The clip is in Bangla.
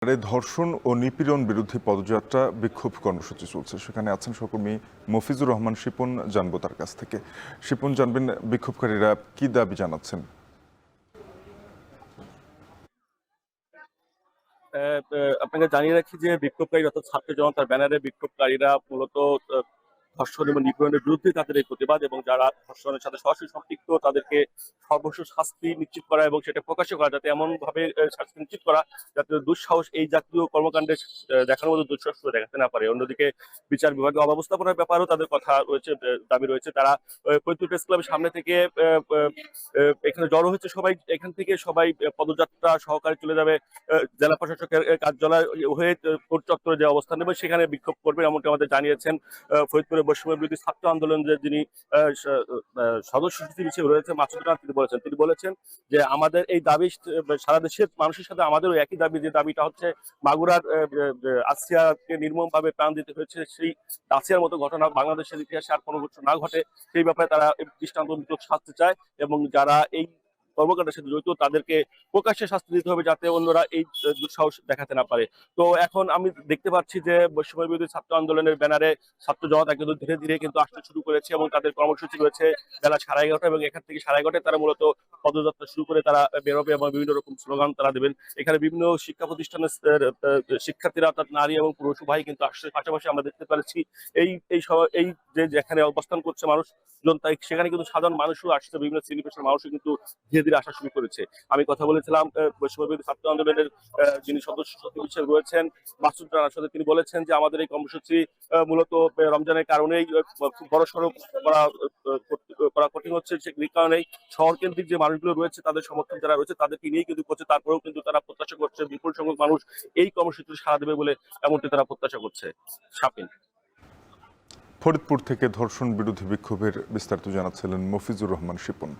ধর্ষণ ও নিপীড়ন বিরোধী পদযাত্রা বিক্ষোভ কর্মসূচি চলছে। সেখানে আছেন সহকর্মী মফিজুর রহমান শিপন, জানবো তার কাছ থেকে। শিপন, জানবেন বিক্ষোভকারীরা কি দাবি জানাচ্ছেন? আপনাকে জানিয়ে রাখি যে বিক্ষোভকারী অর্থাৎ ছাত্র জনতার ব্যানারে বিক্ষোভকারীরা মূলত ধর্ষণ এবং নিপীড়নের বিরুদ্ধে তাদের এই প্রতিবাদ, এবং যারা ধর্ষণের সাথে সরাসরি সম্পৃক্ত তাদেরকে সর্বস্ব শাস্তি নিশ্চিত করা এবং সেটা প্রকাশ্য করা, যাতে এমন ভাবে শাস্তি নিশ্চিত করা যাতে দুঃসাহস এই জাতীয় কর্মকাণ্ডে দেখানোর মতো দুঃসাহস দেখাতে না পারে। অন্যদিকে বিচার বিভাগে অব্যবস্থাপনার ব্যাপারেও তাদের কথা রয়েছে, দাবি রয়েছে। তারা ফরিদপুর প্রেস ক্লাবের সামনে থেকে এখানে জড়ো হয়েছে সবাই। এখান থেকে সবাই পদযাত্রা সহকারে চলে যাবে জেলা প্রশাসকের কার্যালয় হয়ে কোর্ট চত্বরে যে অবস্থান নেবে সেখানে বিক্ষোভ করবে, এমনটি আমাদের জানিয়েছেন ফরিদপুরের বৈষম্য বিরোধী ছাত্র আন্দোলনের যিনি সদস্য সচিব হিসেবে রয়েছে মাসুদ রানা, তিনি বলেছেন যে আমাদের এই দাবি সারা দেশের মানুষের সাথে আমাদেরও একই দাবি, যে দাবিটা হচ্ছে মাগুরার আসিয়াকে নির্মমভাবে প্রাণ দিতে হয়েছে, সেই আসিয়ার মতো ঘটনা বাংলাদেশের ইতিহাসে আর কোনো ঘটনা না ঘটে, সেই ব্যাপারে তারা দৃষ্টান্তমূলক শাস্তি চায়, এবং যারা এই কর্মকাণ্ডের সাথে জড়িত তাদেরকে প্রকাশ্যে শাস্তি দিতে হবে যাতে অন্যরা এই দুঃসাহস দেখাতে না পারে। তো এখন আমি দেখতে পাচ্ছি যে বৈষম্য বিরোধী ছাত্র আন্দোলনের ব্যানারে ছাত্র জনতা কিন্তু ধীরে ধীরে কিন্তু আসতে শুরু করেছে, এবং তাদের কর্মসূচি রয়েছে বেলা 11:30, এবং এখান থেকে 11:30 তারা মূলত পদযাত্রা শুরু করে তারা বেরোবে এবং বিভিন্ন রকম স্লোগান তারা দেবেন। এখানে বিভিন্ন শিক্ষা প্রতিষ্ঠানের শিক্ষার্থীরা অর্থাৎ নারী এবং পুরুষ উভয় কিন্তু আসছে। পাশাপাশি আমরা দেখতে পাচ্ছি এই যে যেখানে অবস্থান করছে মানুষ তাই সেখানে কিন্তু সাধারণ মানুষও আসছে, বিভিন্ন শ্রেণী পেশার মানুষও কিন্তু ধীরে ধীরে আসা শুরু করেছে। আমি কথা বলেছিলাম বৈষম্য বিরোধী ছাত্র আন্দোলনের যিনি সদস্য সচিব হিসেবে রয়েছেন মাসুদ রানার সাথে। তিনি বলেছেন যে আমাদের এই কর্মসূচি মূলত রমজানের কারণেই খুব বড় সড়ো করা কঠিন হচ্ছে। সে কারণেই শহর কেন্দ্রিক যে মানুষগুলো রয়েছে তাদের সমর্থন যারা রয়েছে তাদেরকে নিয়ে কিন্তু করছে, তারপরেও কিন্তু তারা প্রত্যাশা করছে বিপুল সংখ্যক মানুষ এই কর্মসূচিতে সাড়া দেবে বলে এমনটি তারা প্রত্যাশা করছে। শাপিন। ফরিদপুর থেকে ধর্ষণ বিরোধী বিক্ষোভের বিস্তারিত জানাচ্ছিলেন মফিজুর রহমান শিপন।